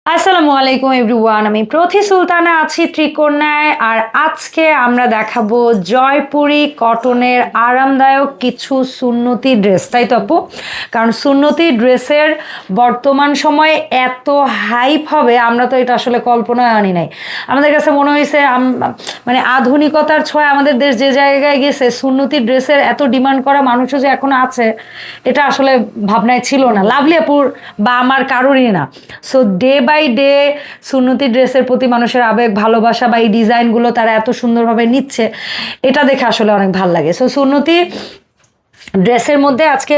আসসালামু আলাইকুম এভরিওয়ান, আমি প্রথি সুলতানা আছি ত্রিকোণায়। আর আজকে আমরা দেখাবো জয়পুরি কটনের আরামদায়ক কিছু সুন্নতি ড্রেস, তাই তো আপু? কারণ সুন্নতি ড্রেসের বর্তমান সময়ে এত হাইপ হবে, আমরা তো এটা আসলে কল্পনায় আনি নাই। আমাদের কাছে মনে হয়েছে মানে আধুনিকতার ছোঁয়া আমাদের দেশ যে জায়গায় গেছে, সুন্নতি ড্রেসের এত ডিমান্ড করা মানুষও যে এখন আছে, এটা আসলে ভাবনায় ছিল না, লাভলি আপুর বা আমার কারোরই না। সো ডে বাই ডে সুন্নতি ড্রেসের প্রতি মানুষের আবেগ, ভালোবাসা বা এই ডিজাইনগুলো তারা এত সুন্দরভাবে নিচ্ছে, এটা দেখে আসলে অনেক ভালো লাগে। সো সুন্নতি ড্রেসের মধ্যে আজকে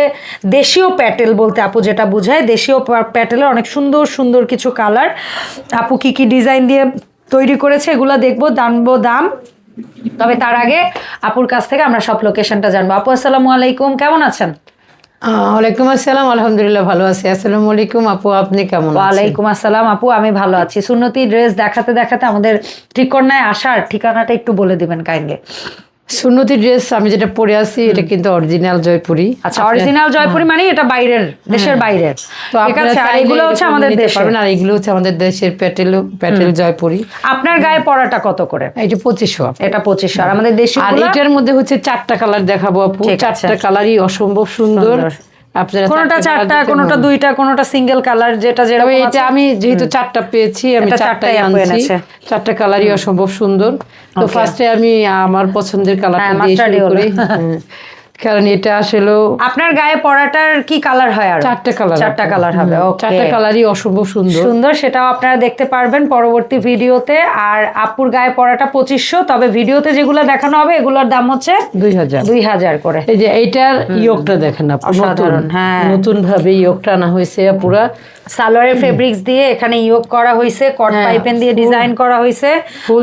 দেশীয় প্যাটেল বলতে আপু যেটা বোঝায়, দেশীয় প্যাটেলের অনেক সুন্দর সুন্দর কিছু কালার আপু কি কি ডিজাইন দিয়ে তৈরি করেছে এগুলো দেখবো, জানবো দাম। তবে তার আগে আপুর কাছ থেকে আমরা সব লোকেশনটা জানবো। আপু আসসালামু আলাইকুম, কেমন আছেন? ওয়ালাইকুম আসসালাম, আলহামদুলিল্লাহ ভালো আছি। আসসালামু আলাইকুম আপু, আপনি কেমন আছেন? ওয়ালাইকুম আসসালাম আপু, আমি ভালো আছি। সুন্নতি ড্রেস দেখাতে দেখাতে আমাদের ত্রিকোণায় আসার ঠিকানাটা একটু বলে দিবেন কাইন্ডলি। সুন্নতি ড্রেস আমি যেটা পরে আছি এটা কিন্তু অরিজিনাল জয়পুরি। আচ্ছা, অরিজিনাল জয়পুরি মানে এটা বাইরের, দেশের বাইরের। তো ঠিক আছে, আর এগুলো হচ্ছে আমাদের দেশের, আর এগুলো হচ্ছে আমাদের দেশের প্যাটেল জয়পুরি। আপনার গায়ে পরাটা কত করে? এটা 2500। এটা 2500। আর আমাদের দেশি, আর এটার মধ্যে হচ্ছে 4টা কালার দেখাবো আপু, 4টা কালারই অসম্ভব সুন্দর। আপনারা কোনটা 4টা, কোনটা 2টা, কোনটা সিঙ্গেল কালার, যেটা যেরকম আছে। এটা আমি যেহেতু 4টা পেয়েছি, আমি 4টাই আনছি। 4টা কালারই অসম্ভব সুন্দর। তো ফার্স্টে আমি আমার পছন্দের কালারটা দিয়ে শুরু করি, কারণ এটা আসলে আপনার গায়ে পরাটার কি কালার হয়? আর 4টা কালার হবে। 4টা কালারই অসম্ভব সুন্দর, সেটাও আপনারা দেখতে পারবেন পরবর্তী ভিডিওতে। আর আপুর গায়ে পরাটা 2500, তবে ভিডিওতে যেগুলো দেখানো হবে এগুলোর দাম হচ্ছে 2000 করে। এই যে এইটার ইয়োগটা দেখেন আপু, অসাধারণ। হ্যাঁ, নতুন ভাবে ইয়োগটা আনা হয়েছে পুরা সালোয়ারের ফেব্রিক্স দিয়ে এখানে ইয়োগ করা হয়েছে, কট পাইপেন দিয়ে ডিজাইন করা হয়েছে,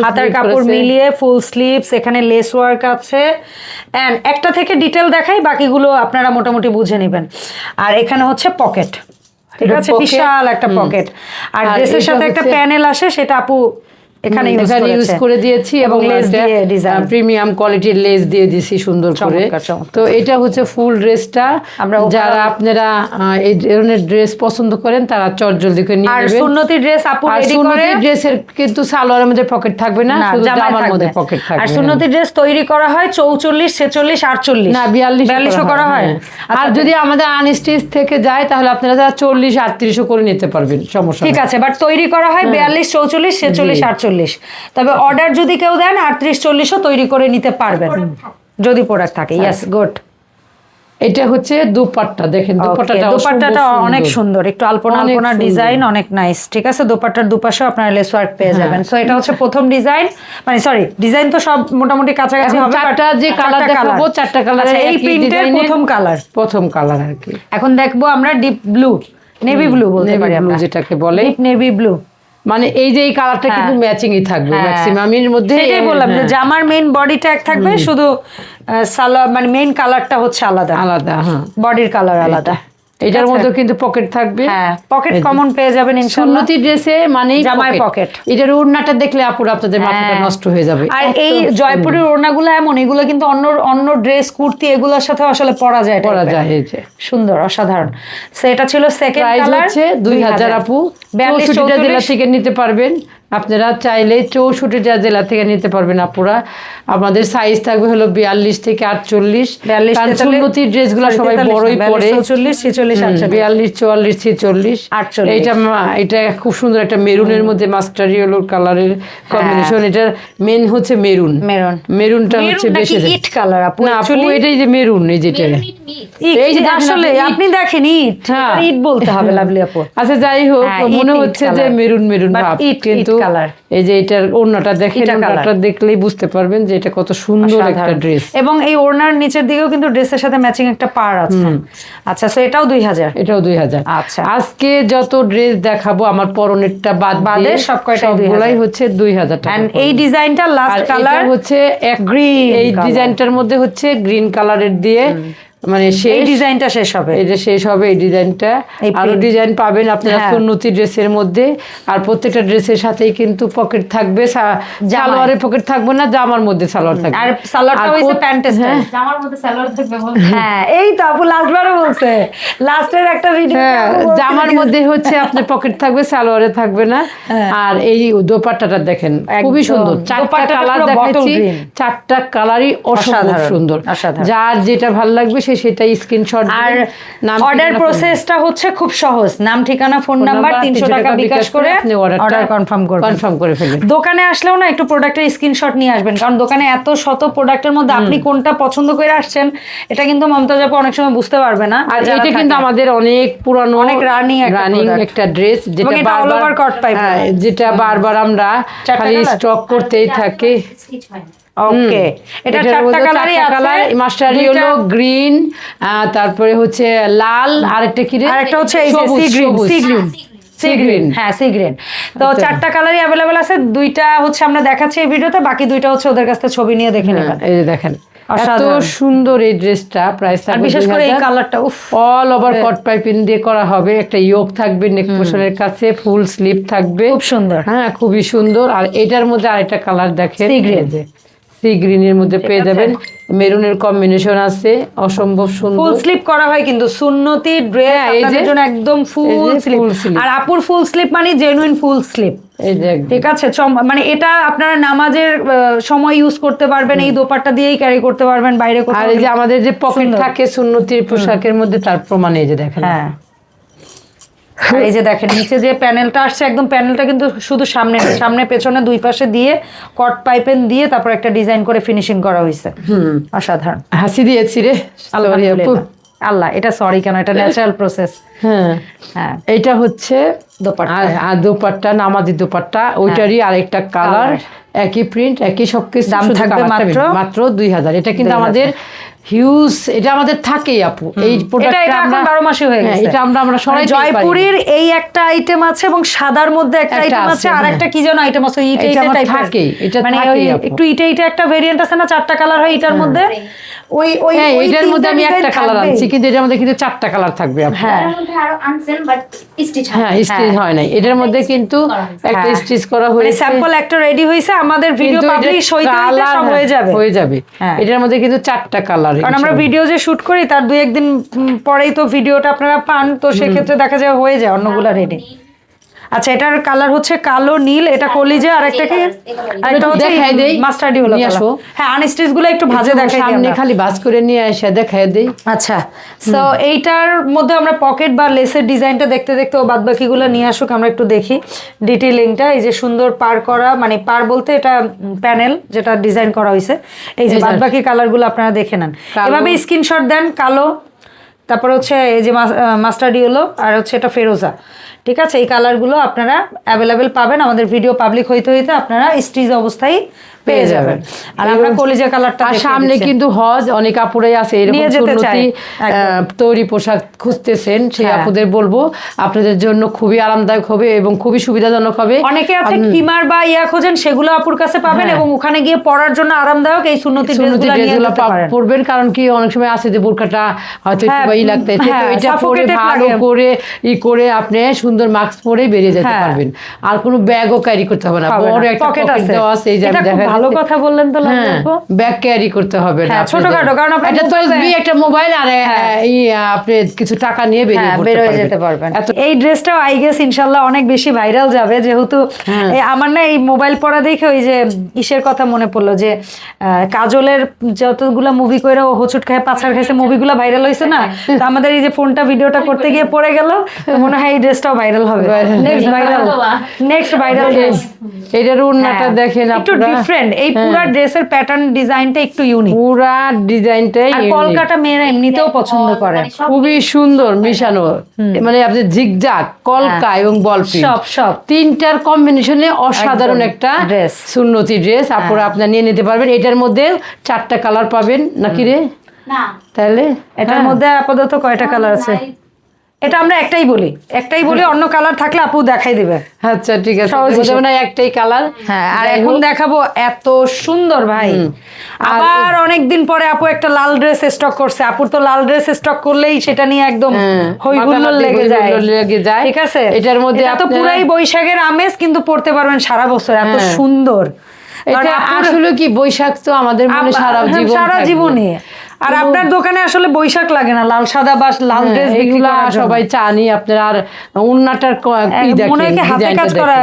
হাতার কাপড় মিলিয়ে ফুল স্লিভস, এখানে লেস ওয়ার্ক আছে। এন্ড একটা থেকে ডিটেল দেখাই, বাকিগুলো আপনারা মোটামুটি বুঝে নেবেন। আর এখানে হচ্ছে পকেট, ঠিক আছে, বিশাল একটা পকেট। আর ড্রেসের সাথে একটা প্যানেল আসে, সেটা আপু এখানে ইউজ করে দিয়েছি, এবং লেস দিয়ে ডিজাইন প্রিমিয়াম কোয়ালিটির লেস দিয়ে দিয়েছি সুন্দর করে। তো এটা হচ্ছে ফুল ড্রেসটা। যারা আপনারা এই ধরনের ড্রেস পছন্দ করেন তারা চটজলদি করে নিয়ে নেবেন। আর সুন্নতি ড্রেস আপু রেডি করে, সুন্নতি ড্রেসের কিন্তু সালোয়ারের মধ্যে পকেট থাকবে না, শুধু জামার মধ্যে পকেট থাকবে। আর সুন্নতি ড্রেস তৈরি করা হয় 44, 46, 48 না 42 করা হয়। আর যদি আমাদের আনস্টিচ থেকে যায় তাহলে আপনারা 40, 38 করে নিতে পারবেন, সমস্যা ঠিক আছে। বাট তৈরি করা হয় 42, 44, 46, 48। তবে অর্ডার যদি কেউ দেন 38, 40ও তৈরি করে নিতে পারবেন যদি প্রোডাক্ট থাকে। Yes, good. এটা হচ্ছে দোপাট্টা, দেখেন দোপাট্টাটা অনেক সুন্দর, একটু আলপনা আলপনা ডিজাইন, অনেক নাইস। ঠিক আছে, দোপাট্টার দুপাশে আপনারা লেস ওয়ার্ক পেয়ে যাবেন। সো এটা হচ্ছে প্রথম ডিজাইন, মানে সরি, ডিজাইন তো সব মোটামুটি কাছাকাছি হবে। চারটা যে কালার দেখাবো, 4টা কালার। এই প্রিন্টের প্রথম কালার আর কি। এখন দেখবো আমরা ডিপ ব্লু, নেভি ব্লু বলতে পারি আমরা, যেটাকে বলে ডিপ নেভি ব্লু। মানে এই যে এই কালারটা কিন্তু ম্যাচিংই থাকবে ম্যাক্সিমাম এর মধ্যে। সেটাই বললাম যে জামার মেইন বডিটা এক থাকবে, শুধু সালোয়ার মানে মেইন কালারটা হচ্ছে আলাদা, হ্যাঁ, বডির কালার আলাদা। এটার মধ্যে কিন্তু পকেট থাকবে, হ্যাঁ, পকেট কমন পেয়ে যাবেন ইনশাআল্লাহ। সুন্নতি ড্রেসে মানে জামায় পকেট। এটার ওড়নাটা দেখলে আপুরা আপনাদের মাথাটা নষ্ট হয়ে যাবে। আর এই জয়পুরের ওড়নাগুলো এমন, এগুলো কিন্তু অন্য ড্রেস, কুর্তি এগুলোর সাথে আসলে পরা যায়। এই যে সুন্দর, অসাধারণ। সো এটা ছিল সেকেন্ড কালার, হচ্ছে 2000 আপু। 64টা জেলা থেকে নিতে পারবেন আপনারা, চাইলে 64টা জেলা থেকে নিতে পারবেন আপুরা। আমাদের সাইজ থাকবে হলো 42 থেকে 48। কারণ সুন্নতি ড্রেসগুলো সবাই বড়ই পরে, 44, 46, 42, 44, 46, 48। এটা খুব সুন্দর একটা মেরুনের মধ্যে মাস্টার ইয়েলো কালারের কম্বিনেশন। এটার মেন হচ্ছে মেরুনটা হচ্ছে বেশি ইট কালার আপু। না আপু, এটাই যে মেরুন, এই যেটা এই যে আসলে আপনি দেখেন ইট বলতে হবে লাভলি আপু। আচ্ছা যাই হোক, মনে হচ্ছে যে মেরুন ভাব, কিন্তু এই যে এটার ওড়নাটা দেখেন, ওড়নাটা দেখলেই বুঝতে পারবেন যে এটা কত সুন্দর একটা ড্রেস। এবং এই ওড়নার নিচের দিকেও কিন্তু ড্রেসের সাথে ম্যাচিং একটা পাড় আছে। আচ্ছা, সো এটাও 2000। আচ্ছা, আজকে যত ড্রেস দেখাবো আমার পরনেরটা বাদে সবগুলাই হচ্ছে 2000 টাকা। এন্ড এই ডিজাইনটা লাস্ট কালার হচ্ছে গ্রিন। এই ডিজাইনটার মধ্যে হচ্ছে গ্রিন কালারের দিয়ে মানে এই শেষ, ডিজাইনটা শেষ হবে, এটা শেষ হবে এই ডিজাইনটা। এই আরো print। ডিজাইন পাবেন আপনারা হ্যাঁ। সুন্নতি ড্রেসের মধ্যে। আর প্রত্যেকটা ড্রেসের সাথেই কিন্তু পকেট থাকবে, সালোয়ারের পকেট থাকবে না, জামার মধ্যে সালোয়ার থাকবে। আর সালোয়ারটা হইছে প্যান্ট স্টাইল, জামার মধ্যে সালোয়ার থাকবে হ্যাঁ এই তো আপু লাস্টবারও বলছে, লাস্টের একটা ভিডিও হ্যাঁ, জামার মধ্যে হচ্ছে আপনার পকেট থাকবে, সালোয়ারে থাকবে না। আর এই দোপাট্টাটা দেখেন খুবই সুন্দর, চারটা দোপাট্টাটা কালার পুরো bottle দেখাচ্ছি, green। চারটা কালারই অসম্ভব অসাধারণ, সুন্দর। অসাধারণ। যার যেটা ভালো লাগবে সে সেটাই স্ক্রিনশট আর নাম অর্ডার প্রসেসটা হচ্ছে খুব সহজ, নাম ঠিকানা ফোন নাম্বার 300 টাকা বিকাশ করে আপনি অর্ডার কনফার্ম করবেন। কনফার্ম করে ফেলবেন। দোকানে আসলেও না একটু প্রোডাক্টের স্ক্রিনশট নিয়ে আসবেন, কারণ দোকানে এত শত প্রোডাক্টের মধ্যে আপনি কোনটা পছন্দ করে আসছেন এটা কিন্তু মমতাজ আপু অনেক সময় বুঝতে পারবে না। আর যারা এটা কিন্তু থাকে। আমাদের অনেক পুরানো, অনেক running একটা product। একটা ড্রেস, এবং যেটা এটা all over cut type এর। যেটা বারবার আমরা চারটা খালি colour? স্টক করতেই থাকি। স্টিচ হয় না। ওকে, এটা এটার চারটা মধ্যে কালারই চারটা আছে, কালার, মাস্টার দুইটা- ইয়েলো, গ্রিন, তারপরে হচ্ছে লাল, আরেকটা কি রে, আরেকটা হচ্ছে এই যে সবুজ, সি গ্রিন, সবুজ। Sea green, sea green. হ্যাঁ সি গ্রিন। তো আচ্ছা। চারটা কালারই অ্যাভেলেবেল আছে, দুইটা হচ্ছে আমরা দেখাচ্ছি এই ভিডিওতে, বাকি দুইটা হচ্ছে ওদের কাছ থেকে ছবি নিয়ে দেখে নেবেন। এই যে দেখেন এত অসাধারণ। সুন্দর এই ড্রেসটা, প্রাইস আর বিশেষ করে এই কালারটা উফ, অল ওভার কট পাইপিং দিয়ে করা হবে, একটা ইয়োক থাকবে নেক পোর্শনের কাছে, ফুল স্লিভ থাকবে, খুব সুন্দর। হ্যাঁ খুবই সুন্দর। আর এটার মধ্যে আরেকটা কালার দেখেন, Sea green। সি গ্রিনের মধ্যে পেয়ে যাবেন, মেরুনের কম্বিনেশন আছে, অসম্ভব ফুল সুন্দর। স্লিপ করা হয় কিন্তু সুন্নতি ড্রেস হ্যাঁ, এই আপনাদের যে- জন্য একদম এই ফুল যে স্লিপ। full sleeve। আর আপুর ফুল স্লিপ মানে জেনুইন ফুল স্লিপ, এই যে একদম। ঠিক আছে। মানে এটা আপনারা নামাজের সময় ইউজ করতে পারবেন, এই দোপাট্টা দিয়েই ক্যারি করতে পারবেন বাইরে আর কোথাও। এই যে আমাদের যে পকেট সুন্দর। থাকে সুন্নতির পোশাকের মধ্যে, তার প্রমাণ এই যে দেখেন। হ্যাঁ, আর এই যে দেখেন নিচে যে প্যানেলটা আসছে, একদম প্যানেলটা কিন্তু শুধু সামনে না, সামনে পেছনে দুই পাশে দিয়ে কট পাইপেন দিয়ে তারপর একটা ডিজাইন করে ফিনিশিং করা হয়েছে। অসাধারণ। হাসি দিয়েছি রে, sorry আপু। আলহামদুলিল্লাহ। আল্লাহ, এটা সরি কেন, এটা ন্যাচারাল প্রসেস। হ্যাঁ, হ্যাঁ, এটা হচ্ছে দোপাট্টা। আর দোপাট্টা, নামাজি দোপাট্টা, ওইটারই আরেকটা কালার, একই প্রিন্ট, একই সবকিছু, দাম শুধু থাকবে colourটা মাত্র? ভিন্ন। মাত্র 2000। এটা কিন্তু 2000 আমাদের হিউজ, এটা আমাদের থাকেই আপু এই এটা প্রোডাক্টটা এটা এখন 12 মাসই হয়ে হ্যাঁ, গেছে। এটা আমরা সবাই মানে জয়পুরের এই একটা আইটেম আছে এবং সাদার মধ্যে একটা একটা আইটেম আছে, আছে, আর হ্যাঁ। একটা কি যেন আইটেম আছে, ইটা এটা ইটা আমার টাইপের থাকেই, এটা মানে ওই থাকেই আপু। একটু ইটা ইটা একটা ভেরিয়েন্ট আছে না, চারটা কালার হয় এটার মধ্যে, ওই ওই হ্যাঁ, ওই এটার মধ্যে আমি তিনটা একটা design কালার থাকবেই। আনছি, কিন্তু এটার মধ্যে কিন্তু চারটা কালার থাকবে আপু। হ্যাঁ, এটার মধ্যে আরো আনছেন বাট স্টিচ হয় হ্যাঁ, না। স্টিচ হয় নাই, এটার মধ্যে কিন্তু একটা হ্যাঁ। স্টিচ করা মানে হয়েছে। স্যাম্পল একটা রেডি হয়েছে, আমাদের ভিডিও কিন্তু এটার পাবলিশ হইতে হইতে colour, সব হয়ে যাবে। হয়ে যাবে। হ্যাঁ। এটার মধ্যে কিন্তু চারটা কালার, কারণ আমরা ভিডিও যে শুট করি তার দুই একদিন পরেই তো ভিডিওটা আপনারা পান, তো সেক্ষেত্রে দেখা যায় হয়ে যায় অন্যগুলা রেডি। আচ্ছা, এটার কালার হচ্ছে কালো নীল, এটা কলিজা, আর একটা কি, আর একটা হচ্ছে দেখাই দেই, মাস্টার্ডি হলো নিয়ে কালার। আসো। হ্যাঁ, আনস্টিচ গুলো একটু ভাজে দেখাই দিই সামনে আমরা। খালি ভাঁজ করে নিয়ে এসে দেখাই দেই। আচ্ছা, সো এইটার মধ্যে আমরা পকেট বা লেসের ডিজাইনটা দেখতে দেখতে ও বাদ বাকিগুলো নিয়ে আসুক, আমরা একটু দেখি ডিটেইলিংটা। এই যে সুন্দর পার করা, মানে পার বলতে এটা প্যানেল যেটা ডিজাইন করা হয়েছে, এই যে এই যে। বাদ বাকি কালারগুলো আপনারা দেখে নেন, কালো। এভাবে স্ক্রিনশট দেন। কালো, তারপর হচ্ছে এই যে মাস্টার্ড ইয়েলো, আর হচ্ছে এটা ফেরোজা, ঠিক আছে। এই কালারগুলো আপনারা অ্যাভেলেবেল পাবেন, আমাদের ভিডিও পাবলিক হইতে হইতে আপনারা স্টিচ অবস্থায় পেয়ে যাবেন। আর আমরা কলিজা কালারটা আর দেখিয়ে সামনে দিচ্ছি। কিন্তু হজ, অনেক আপুরাই আছে এরকম নিয়ে যেতে সুন্নতি চায়, একদম। তৈরি পোশাক খুঁজতেছেন, সেই হ্যাঁ। আপুদের বলবো আপনাদের জন্য খুবই আরামদায়ক হবে এবং খুবই সুবিধাজনক হবে। অনেকে আছে কিমার বা ইয়া খোঁজেন, সেগুলো আপুর কাছে পাবেন, হ্যাঁ। এবং ওখানে গিয়ে পরার জন্য আরামদায়ক এই সুন্নতি সুন্নতি ড্রেসগুলো নিয়ে ড্রেসগুলো যেতে পারেন। পরবেন, কারণ কি অনেক সময় আছে যে বোরকাটা হয়তো একটু হ্যাঁ, বাই লাগতেছে, তো হ্যাঁ, এটা পরে suffocated ভালো লাগে। করে করে আপনি সুন্দর মাস্ক পরে বেরিয়ে যেতে হ্যাঁ। পারবেন। আর কোনো ব্যাগও ক্যারি করতে হবে না, হবে না, বড় একটা pocket পকেট আছে। দেওয়া আছে, এই যে এটা আমি খুব দেখা ভালো যাচ্ছে। কথা বললেন তো লাভ হ্যাঁ, রাখবো। ব্যাগ ক্যারি করতে হবে না হ্যাঁ, আপনাদের। ছোটখাটো, কারণ আপনার একটা মোবাইলে- তসবি, একটা মোবাইল, আর এই আপনি কিছু টাকা নিয়ে বেরিয়ে হ্যাঁ, পড়তে বের হয়ে পারবেন। যেতে পারবেন। এত এই ড্রেসটাও আই গেস ইনশাল্লাহ অনেক বেশি ভাইরাল যাবে, যেহেতু এই আমার না এই মোবাইল পড়া দেখে ওই যে ইসের কথা মনে পড়লো, যে কাজলের যতগুলা মুভি করে ও হোঁচট খায় পাছাড় খাইছে মুভিগুলো ভাইরাল হয়েছে না, তো আমাদের এই যে ফোনটা ভিডিওটা করতে গিয়ে পড়ে গেল, তো মনে হয় এই ড্রেসটাও ভাইরাল হবে। Next viral, next viral dress. এটার উন্নাটা দেখেন একটু আপনারা, ডিফারেন্ট, এই পুরো ড্রেসের প্যাটার্ন ডিজাইনটা একটু ইউনিক, পুরা ডিজাইনটাই আর unique। কলকাতা মেয়েরা এমনিতেও পছন্দ করে। খুবই সুন্দর মিশানো, মানে আপনি জিগজাগ, কলকা এবং বল প্রিন্ট, সব তিনটার কম্বিনেশনে অসাধারণ একদম একটা dress। সুন্নতি ড্রেস আপনারা আপনার নিয়ে নিতে পারবেন। এটার মধ্যে চারটা কালার পাবেন নাকি রে? না তাহলে এটার হ্যাঁ। মধ্যে আপাতত কয়টা কালার আছে? এটা আমরা একটাই বলি অন্য কালার থাকলে আপু দেখাই দিবে। আচ্ছা ঠিক আছে, সহজ হিসেবে। বলতে না একটাই কালার। হ্যাঁ, আর যাই এখন হোক। দেখাবো এত সুন্দর ভাই। আবার অনেকদিন পরে আপু একটা লাল ড্রেস স্টক করছে। আপুর তো লাল ড্রেস স্টক করলেই সেটা নিয়ে একদম হই হুল্লোড় লেগে যায়। ঠিক আছে, এটার মধ্যে এটা তো পুরাই বৈশাখের আমেজ, কিন্তু পড়তে পারবেন সারা বছর, এত সুন্দর। এটা আসলে কি বৈশাখ তো আমাদের মনে সারা জীবন সারা থাকবে। জীবনে। আর আপনার দোকানে আসলে বৈশাখ লাগে না, লাল সাদা বা লাল ড্রেস বিক্রি এগুলা করার জন্য। সবাই চানি আপনারা। আর উন্নাটার কি দেখেন, মনে হয় কি হাতে কাজ করা,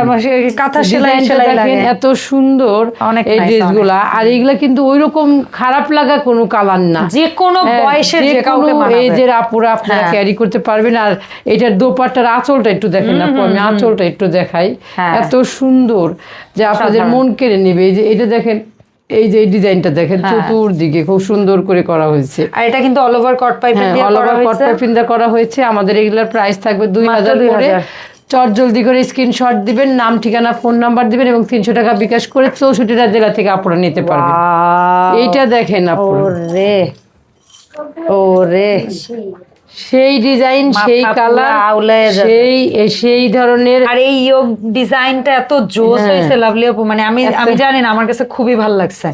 কাঁথা সেলাই লাগে, এত সুন্দর অনেক এই nice, ড্রেসগুলা। আর এগুলা কিন্তু ওইরকম খারাপ লাগা কোনো কালার না, যে কোনো বয়সের যে কাউকে মানাবে। এই যে আপুরা আপনারা ক্যারি করতে পারবেন। আর এটার দোপাট্টার আঁচলটা একটু দেখেন না, আমি আঁচলটা একটু দেখাই, এত সুন্দর যে আপনাদের মন কেড়ে নেবে। এই যে এটা দেখেন, এই যে এই ডিজাইনটা দেখেন, চতুর্দিকে খুব সুন্দর করে করা হয়েছে। আর এটা কিন্তু অল ওভার কট পাইপ দিয়ে করা হয়েছে, কট পাইপিং দিয়ে করা হয়েছে। আমাদের এগুলার প্রাইস থাকবে 2000 করে। চট জলদি করে স্ক্রিনশট দিবেন, নাম ঠিকানা ফোন নাম্বার দিবেন এবং 300 টাকা বিকাশ করে 64টা জেলা থেকে আপনারা নিতে পারবেন। এইটা দেখেন আপনারা, ওরে সেই ডিজাইন, সেই কালার, সেই ধরনের। আর এই ইয়োগ ডিজাইনটা এত জোস হয়েছে লাভলি আপু, মানে আমি জানি না, আমার কাছে খুবই ভালো লাগছে।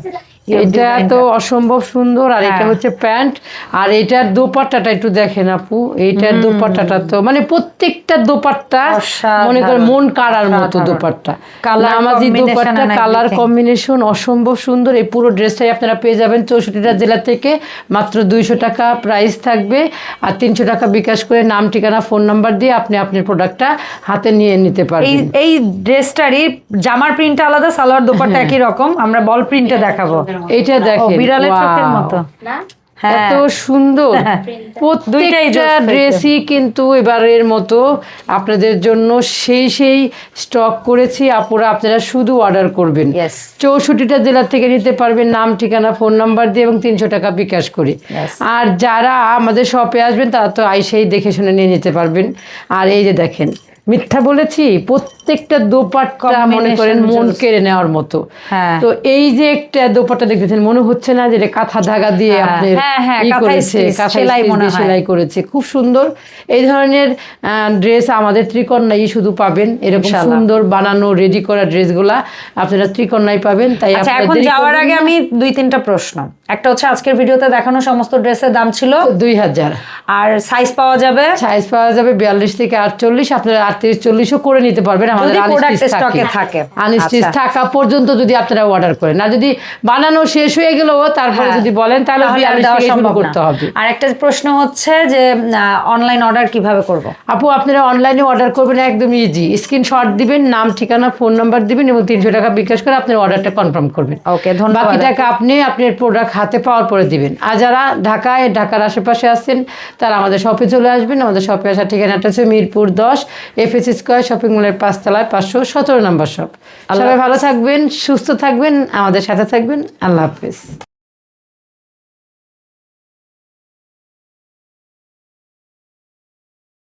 এটা তো অসম্ভব সুন্দর। আর এটা হচ্ছে প্যান্ট, আর এটার দোপাট্টাটা একটু দেখেন আপু। এইটার দোপাট্টাটা তো মানে প্রত্যেকটা দোপাট্টা মনে করেন মন কাড়ার মতো দোপাট্টা, নামাজি দোপাট্টা, কালার কম্বিনেশন অসম্ভব সুন্দর। এই পুরো ড্রেসটাই আপনারা পেয়ে যাবেন 64টা জেলা থেকে মাত্র 200 টাকা প্রাইস থাকবে। আর 300 টাকা বিকাশ করে নাম ঠিকানা ফোন নাম্বার দিয়ে আপনি আপনার প্রোডাক্টটা হাতে নিয়ে নিতে পারবেন। এই ড্রেসটারই জামার প্রিন্ট আলাদা, সালোয়ার দোপাট্টা একই রকম। আমরা বল প্রিন্টে দেখাবো। এটা দেখেন, বিড়ালের চোখের মতো এত সুন্দর। প্রত্যেকটা ড্রেসই কিন্তু এবারের মতো আপনাদের জন্য সেই স্টক করেছি আপুরা। আপনারা শুধু অর্ডার করবেন, 64টা জেলা থেকে নিতে পারবেন নাম ঠিকানা ফোন নাম্বার দিয়ে এবং 300 টাকা বিকাশ করে। আর যারা আমাদের শপে আসবেন তারা তো আইসেই দেখে শুনে নিয়ে নিতে পারবেন। আর এই যে দেখেন, মিথ্যা বলেছি, প্রত্যেকটা দোপাট্টা মনে করেন মন কেড়ে নেওয়ার মতো। তো এই যে একটা দোপাট্টা দেখতেছেন, মনে হচ্ছে না যে কাঁথা ধাগা দিয়ে আপনি সেলাই করেছে, খুব সুন্দর। এই ধরনের ড্রেস আমাদের ত্রিকন্যায় শুধু পাবেন। এরকম সুন্দর বানানো রেডি করা ড্রেসগুলা আপনারা ত্রিকন্যায় পাবেন। তাই এখন যাওয়ার আগে আমি 2-3টা প্রশ্ন। একটা হচ্ছে আজকের ভিডিওতে দেখানো সমস্ত ড্রেসের দাম ছিল 2000, আর সাইজ পাওয়া যাবে 42 থেকে 48। আপনারা 38-40ও করে নিতে পারবেন আমাদের আনস্টিচ থাকা পর্যন্ত, যদি আপনারা অর্ডার করেন। আর যদি বানানো শেষ হয়ে গেল তারপরে যদি বলেন তাহলে 42 থেকে শুরু করতে হবে। আর একটা প্রশ্ন হচ্ছে যে অনলাইন অর্ডার কিভাবে করব? আপু আপনারা অনলাইনে অর্ডার করবেন একদম ইজি। স্ক্রিনশট দিবেন, নাম ঠিকানা ফোন নাম্বার দিবেন এবং 300 টাকা বিকাশ করে আপনার অর্ডারটা কনফার্ম করবেন। ওকে, ধন্যবাদ। বাকি টাকা আপনি আপনার প্রোডাক্ট হাতে পাওয়ার পরে দিবেন। আর যারা ঢাকার আশেপাশে আছেন তারা আমাদের শপে চলে আসবেন। আমাদের শপে আসার ঠিকানাটা হচ্ছে মিরপুর 10 FS স্কয়ার শপিং মলের 5 তলায় 517 নম্বর শপ। সবাই ভালো থাকবেন, সুস্থ থাকবেন, আমাদের সাথে থাকবেন। আল্লাহ হাফেজ।